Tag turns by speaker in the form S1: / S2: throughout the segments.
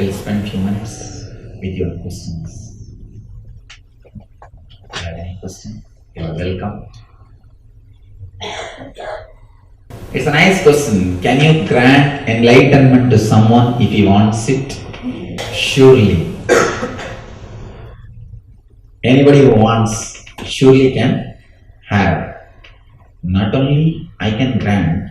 S1: I'll spend few minutes with your questions. If you have any question, you are welcome. It's a nice question. Can you grant enlightenment to someone if he wants it? Surely. Anybody who wants surely can have. Not only I can grant,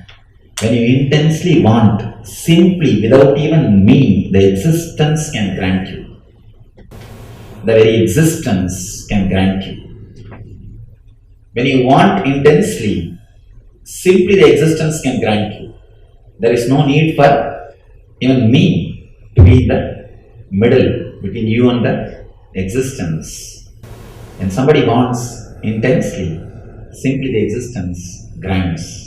S1: when you intensely want, simply without even me, the existence can grant you. The very existence can grant you. When you want intensely, simply the existence can grant you. There is no need for even me to be in the middle between you and the existence. When somebody wants intensely, simply the existence grants.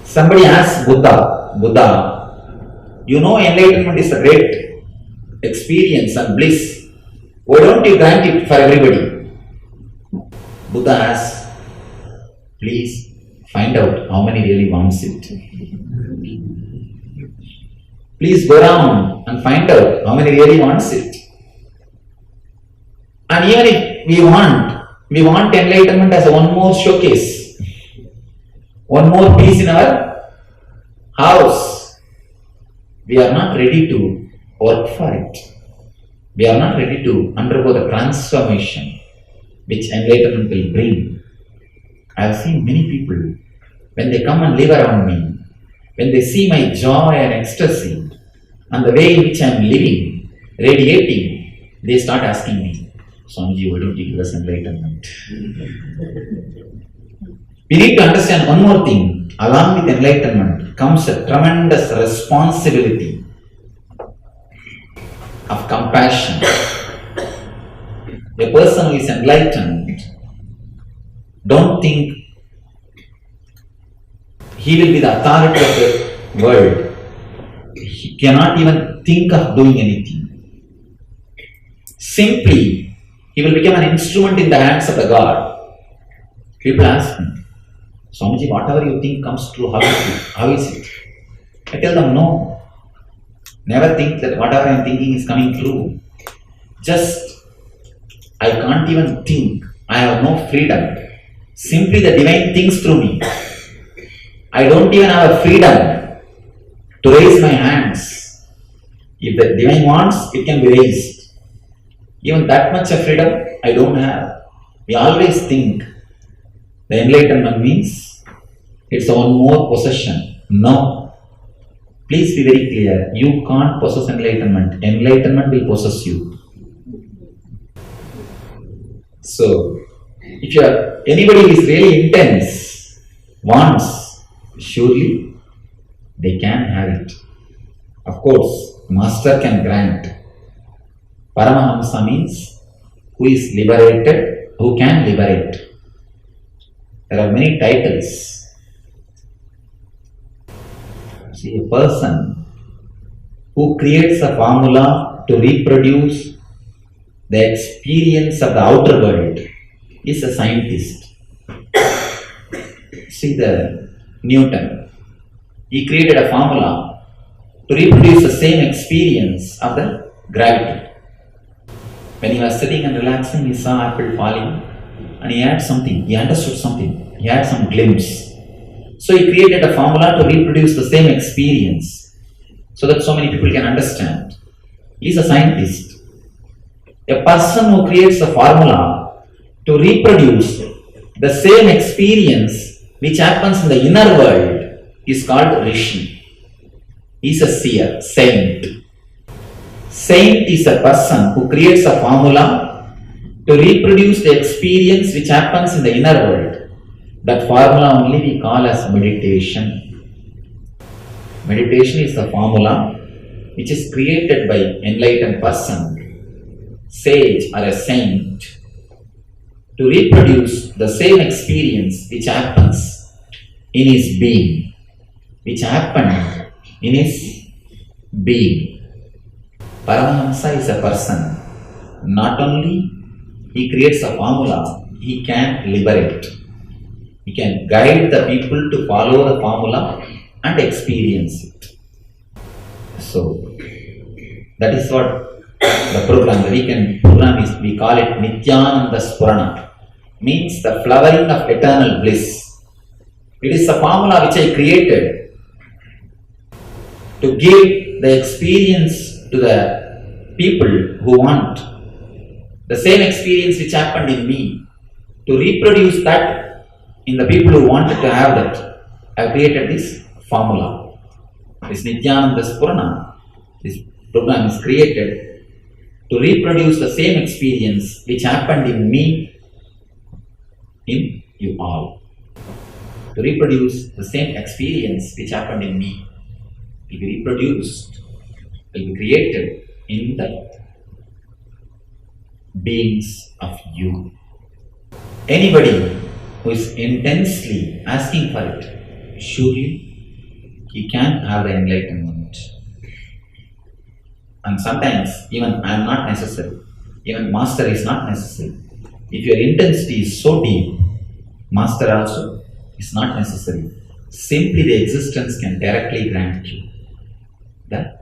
S1: Somebody asks Buddha, you know enlightenment is a great experience and bliss. Why don't you grant it for everybody? Buddha asks, please find out how many really wants it. Please go around and find out how many really wants it. And even if we want enlightenment as one more showcase, one more piece in our house. We are not ready to work for it. We are not ready to undergo the transformation which enlightenment will bring. I have seen many people, when they come and live around me, when they see my joy and ecstasy and the way in which I am living, radiating, they start asking me, Swamiji, why don't you give us enlightenment? We need to understand one more thing. Along with enlightenment comes a tremendous responsibility of compassion. A person who is enlightened, don't think he will be the authority of the world. He cannot even think of doing anything. Simply, he will become an instrument in the hands of the God. People ask me, Swamiji, whatever you think comes true, how is it? I tell them, no. Never think that whatever I am thinking is coming true. Just, I can't even think. I have no freedom. Simply the divine thinks through me. I don't even have a freedom to raise my hands. If the divine wants, it can be raised. Even that much of freedom, I don't have. We always think the enlightenment means it's one more possession. No. Please be very clear. You can't possess enlightenment. Enlightenment will possess you. So, if anybody is really intense, wants, surely they can have it. Of course, Master can grant. Paramahamsa means who is liberated, who can liberate. There are many titles. See, a person who creates a formula to reproduce the experience of the outer world is a scientist. See the Newton. He created a formula to reproduce the same experience of the gravity. When he was sitting and relaxing, he saw apple falling and he had something, he understood something, he had some glimpse. So he created a formula to reproduce the same experience so that so many people can understand. He is a scientist. A person who creates a formula to reproduce the same experience which happens in the inner world is called Rishi. He is a seer, saint. Saint is a person who creates a formula to reproduce the experience which happens in the inner world. That formula only we call as meditation. Meditation is the formula which is created by enlightened person, sage or a saint, to reproduce the same experience which happens in his being, which happened in his being. Paramahamsa is a person. Not only he creates a formula, he can liberate. He can guide the people to follow the formula and experience it. So, That is what the program, the weekend program is, we call it Nityananda Spurana. Means the flowering of eternal bliss. It is a formula which I created to give the experience to the people who want the same experience which happened in me, to reproduce that in the people who wanted to have that. I have created this formula. This Nityananda Spurana, this program is created to reproduce the same experience which happened in me, in you all. To reproduce the same experience which happened in me, will be reproduced, will be created in the beings of you. Anybody who is intensely asking for it, surely he can have the enlightenment. And sometimes even I am not necessary, even master is not necessary. If your intensity is so deep, master also is not necessary. Simply the existence can directly grant you the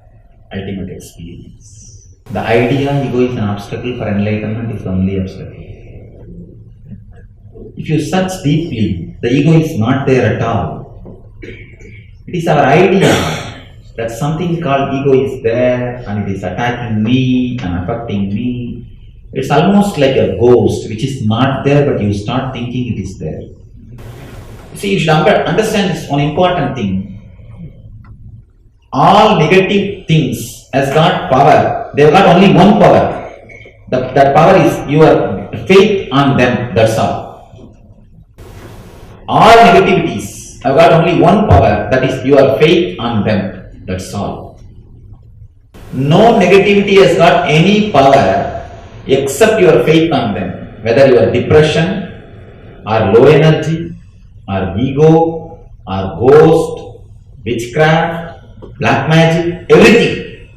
S1: ultimate experience. The idea ego is an obstacle for enlightenment is only obstacle. If you search deeply, the ego is not there at all. It is our idea that something called ego is there and it is attacking me and affecting me. It's almost like a ghost which is not there, but you start thinking it is there. See, you should understand this one important thing. All negative things has got power. They have got only one power. That power is your faith on them. That's all. All negativities have got only one power. That is your faith on them. That's all. No negativity has got any power except your faith on them. Whether your depression or low energy or ego or ghost, witchcraft, black magic, everything,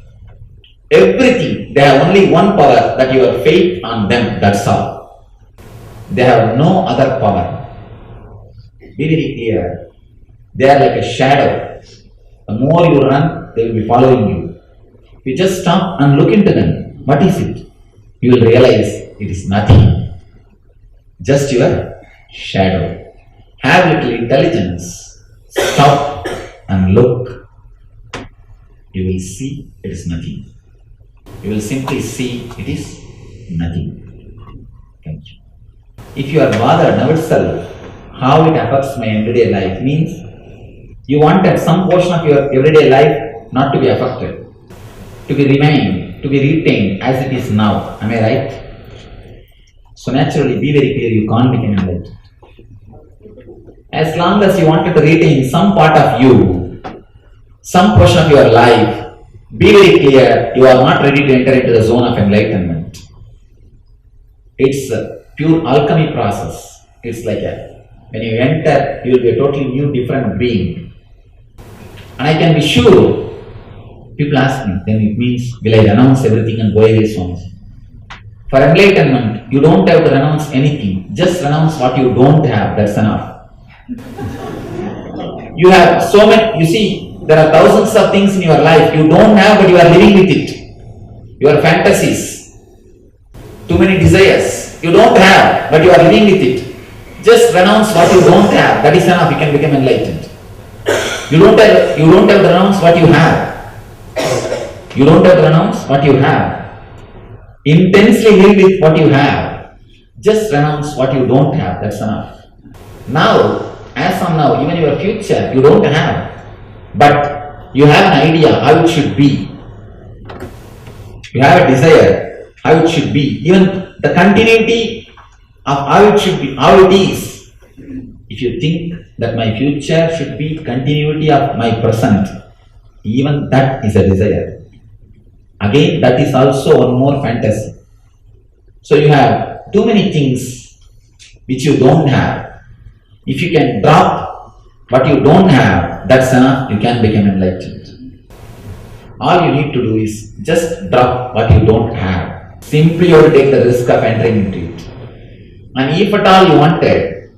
S1: they have only one power, that your faith on them, that's all. They have no other power. Be very clear. They are like a shadow. The more you run, they will be following you. If you just stop and look into them, what is it? You will realize it is nothing. Just your shadow. Have little intelligence. Stop and look. You will see it is nothing. You will simply see it is nothing. Thank you. If you are bothered now itself, how it affects my everyday life means you wanted some portion of your everyday life not to be affected, to be remained, to be retained as it is now. Am I right? So naturally, be very clear, you can't become enlightened. As long as you wanted to retain some part of you, some portion of your life, be very clear, you are not ready to enter into the zone of enlightenment. It's a pure alchemy process. It's like when you enter, you will be a totally new, different being. And I can be sure, people ask me, then it means, will I renounce everything and go away, Swamiji? For enlightenment, you don't have to renounce anything. Just renounce what you don't have, that's enough. You have so many, you see, there are thousands of things in your life you don't have, but you are living with it. Your fantasies, too many desires, you don't have, but you are living with it. Just renounce what you don't have, that is enough, you can become enlightened. You don't have to renounce what you have. You don't have to renounce what you have. Intensely live with what you have. Just renounce what you don't have, that's enough. Now, as from now, even your future, you don't have. But you have an idea how it should be. You have a desire how it should be. Even the continuity of how it should be, how it is. If you think that my future should be continuity of my present, even that is a desire. Again, that is also one more fantasy. So you have too many things which you don't have. If you can drop what you don't have, that's enough, you can become enlightened. All you need to do is just drop what you don't have. Simply you have to take the risk of entering into it. And if at all you wanted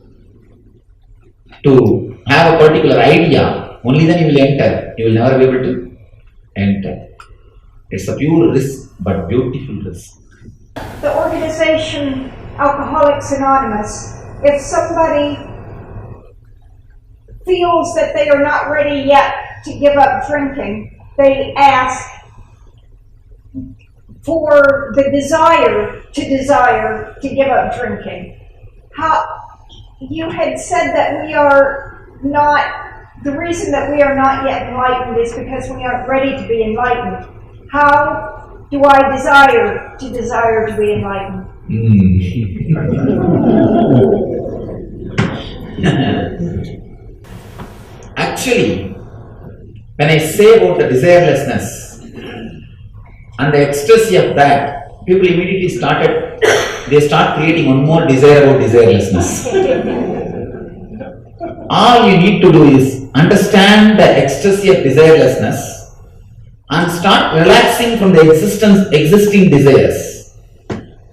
S1: to have a particular idea, only then you will enter. You will never be able to enter. It's a pure risk, but beautiful risk.
S2: The organization Alcoholics Anonymous, if somebody feels that they are not ready yet to give up drinking, they ask for the desire to give up drinking. You had said that we are not, the reason that we are not yet enlightened is because we aren't ready to be enlightened. How do I desire to be enlightened?
S1: Actually, when I say about the desirelessness and the ecstasy of that, people immediately start creating one more desire about desirelessness. All you need to do is understand the ecstasy of desirelessness and start relaxing from the existing desires.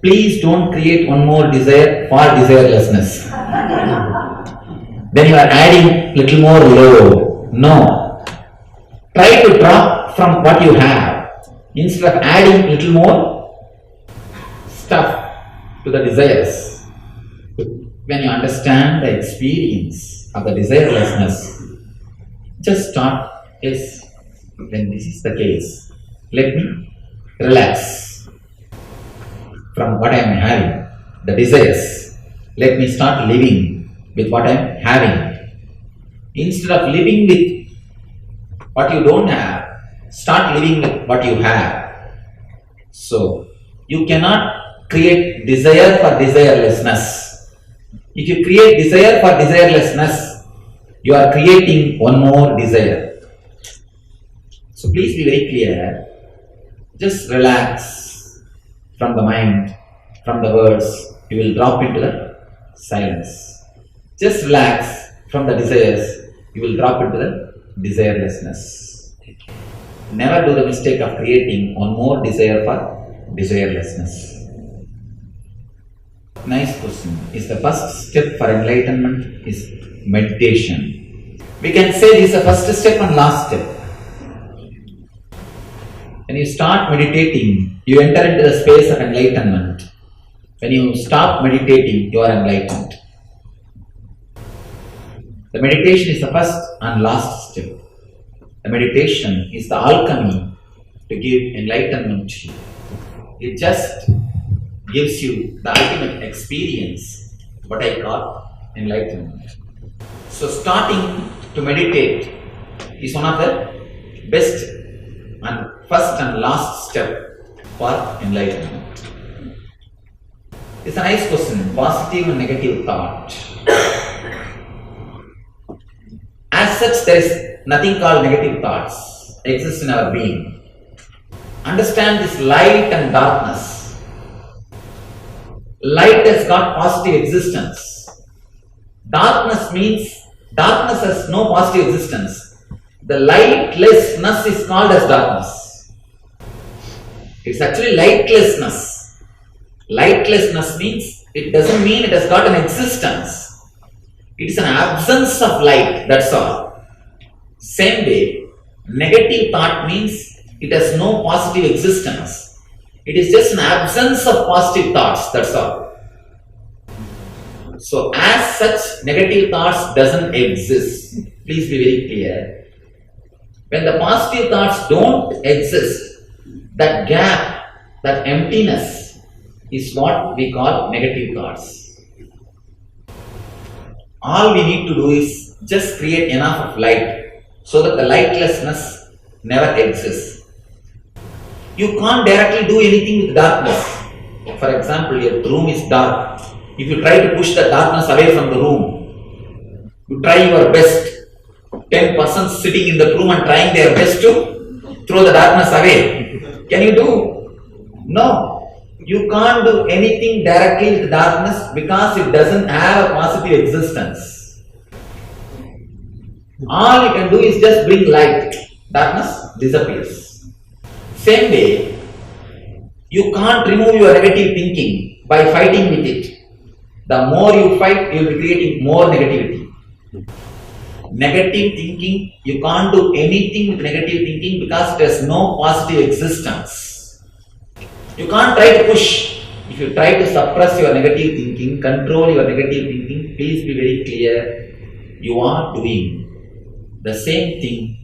S1: Please don't create one more desire for desirelessness. Then you are adding little more load. No. Try to drop from what you have instead of adding little more stuff to the desires. When you understand the experience of the desirelessness, just start, yes, when this is the case, let me relax from what I am having, the desires. Let me start living with what I am having. Instead of living with what you don't have, start living with what you have. So, you cannot create desire for desirelessness. If you create desire for desirelessness, you are creating one more desire. So please be very clear. Just relax from the mind, from the words. You will drop into the silence. Just relax from the desires. You will drop into the desirelessness. Never do the mistake of creating one more desire for desirelessness. Nice question. Is the first step for enlightenment is meditation. We can say this is the first step and last step. When you start meditating, you enter into the space of enlightenment. When you stop meditating, you are enlightened. The meditation is the first and last step. The meditation is the alchemy to give enlightenment to you. It just gives you the ultimate experience, what I call enlightenment. So starting to meditate is one of the best and first and last step for enlightenment. It's a nice question, positive and negative thought. As such, there is nothing called negative thoughts exist in our being. Understand this light and darkness. Light has got positive existence. Darkness means darkness has no positive existence. The lightlessness is called as darkness. It's actually lightlessness. Lightlessness means it doesn't mean it has got an existence. It is an absence of light, that's all. Same way, negative thought means it has no positive existence. It is just an absence of positive thoughts, that's all. So as such, negative thoughts doesn't exist. Please be very clear. When the positive thoughts don't exist, that gap, that emptiness is what we call negative thoughts. All we need to do is just create enough of light so that the lightlessness never exists. You can't directly do anything with darkness. For example, your room is dark. If you try to push the darkness away from the room, you try your best. 10 persons sitting in the room and trying their best to throw the darkness away. Can you do? No. You can't do anything directly with darkness because it doesn't have a positive existence. All you can do is just bring light. Darkness disappears. Same way, you can't remove your negative thinking by fighting with it. The more you fight, you will be creating more negativity. negative thinking, you can't do anything with negative thinking because there's no positive existence. You can't try to push. If you try to suppress your negative thinking, control your negative thinking, please be very clear. You are doing the same thing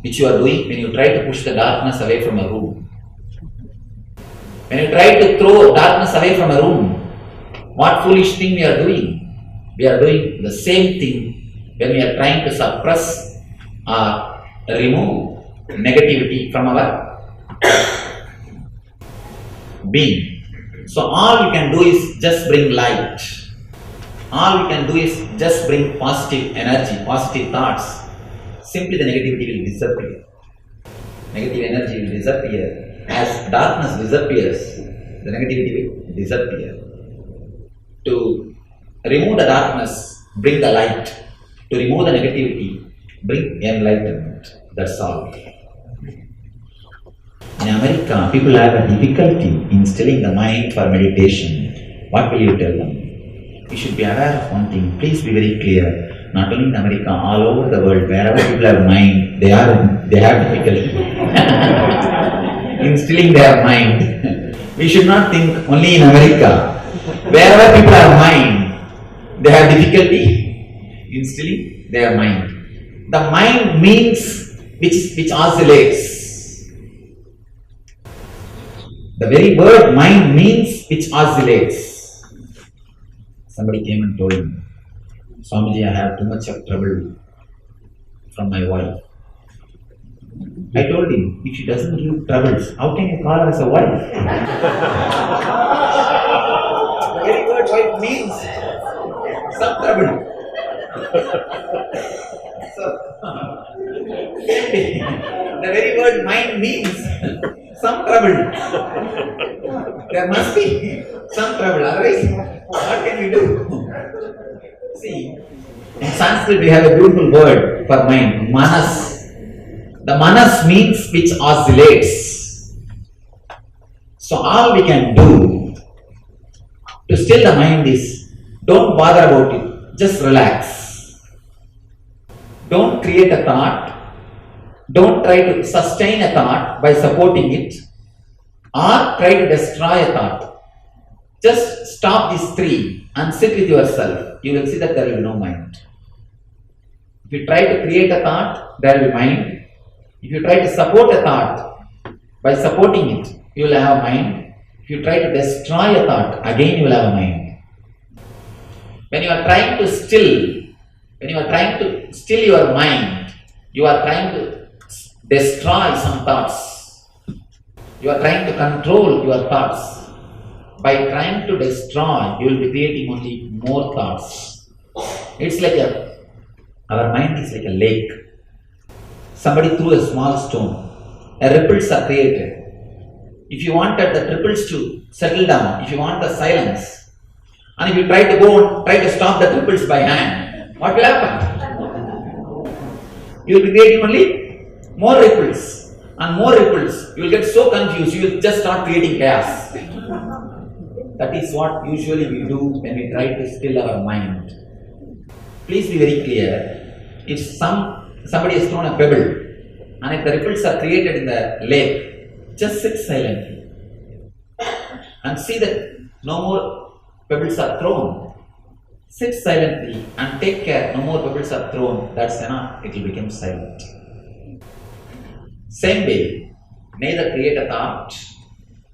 S1: which you are doing when you try to push the darkness away from a room. When you try to throw darkness away from a room, what foolish thing we are doing? We are doing the same thing when we are trying to suppress or remove negativity from our being. So all you can do is just bring light. All you can do is just bring positive energy, positive thoughts. Simply the negativity will disappear. Negative energy will disappear. As darkness disappears, the negativity will disappear. To remove the darkness, bring the light. To remove the negativity, bring enlightenment. That's all. In America, people have a difficulty in stilling the mind for meditation. What will you tell them? You should be aware of one thing. Please be very clear. Not only in America, all over the world, wherever people have mind, they have difficulty in stilling their mind. We should not think only in America. Wherever people have mind, they have difficulty in stilling their mind. The mind means which oscillates. The very word mind means which oscillates. Somebody came and told me, Swamiji, I have too much of trouble from my wife. I told him, if she doesn't give troubles, how can you call her as a wife? The very word wife means some trouble. The very word mind means some trouble. There must be some trouble, otherwise what can we do? See, in Sanskrit we have a beautiful word for mind, manas. The manas means which oscillates. So all we can do to still the mind is, don't bother about it, just relax. Don't create a thought, don't try to sustain a thought by supporting it, or try to destroy a thought. Just stop these three and sit with yourself. You will see that there will be no mind. If you try to create a thought, there will be mind. If you try to support a thought by supporting it, you will have a mind. If you try to destroy a thought, again you will have a mind. When you are trying to still your mind, you are trying to destroy some thoughts. You are trying to control your thoughts. By trying to destroy, you will be creating only more thoughts. It's like our mind is like a lake. Somebody threw a small stone. Ripples are created. If you wanted the ripples to settle down, if you want the silence, and if you try to stop the ripples by hand, what will happen? You will be creating only more ripples and more ripples. You will get so confused, you will just start creating chaos. That is what usually we do when we try to still our mind. Please be very clear. If somebody has thrown a pebble and if the ripples are created in the lake, just sit silently and see that no more pebbles are thrown. Sit silently and take care, no more pebbles are thrown. That's enough, it will become silent. Same way, neither create a thought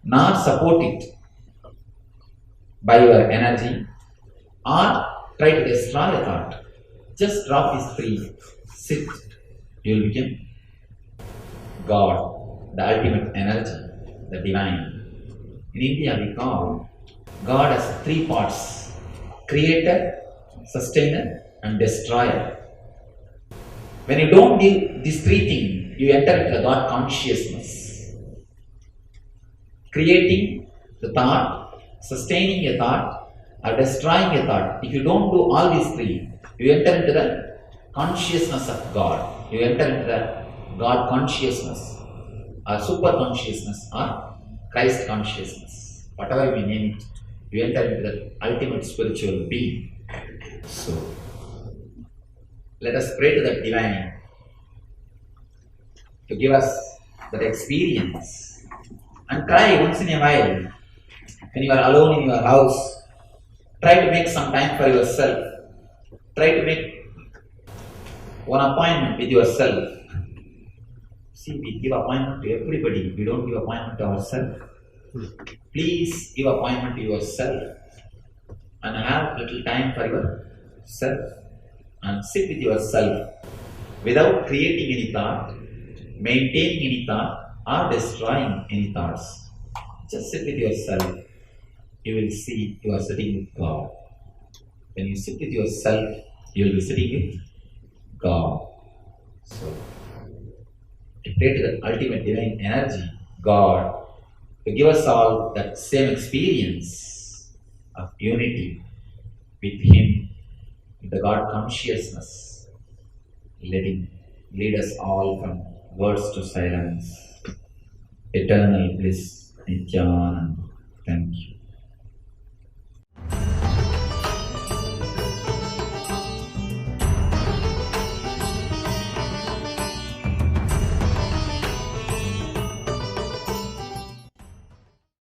S1: nor support it by your energy or try to destroy a thought. Just drop these three. Sit. You will become God, the ultimate energy, the divine. In India we call God as three parts: creator, sustainer and destroyer. When you don't do these three things, you enter into the God consciousness. Creating the thought, sustaining a thought or destroying a thought. If you don't do all these three, you enter into the consciousness of God. You enter into the God consciousness or super consciousness or Christ consciousness. Whatever you name it, you enter into the ultimate spiritual being. So, Let us pray to the divine to give us that experience. And try once in a while, when you are alone in your house, try to make some time for yourself. Try to make one appointment with yourself. See, we give appointment to everybody. We don't give appointment to ourselves. Please give appointment to yourself and have little time for yourself and sit with yourself without creating any thought, maintaining any thought, or destroying any thoughts. Just sit with yourself. You will see you are sitting with God. When you sit with yourself, you will be sitting with God. So, I pray to the ultimate divine energy, God, to give us all that same experience of unity with Him, with the God consciousness, letting lead us all from words to silence, eternal bliss, Nityananda. Thank you.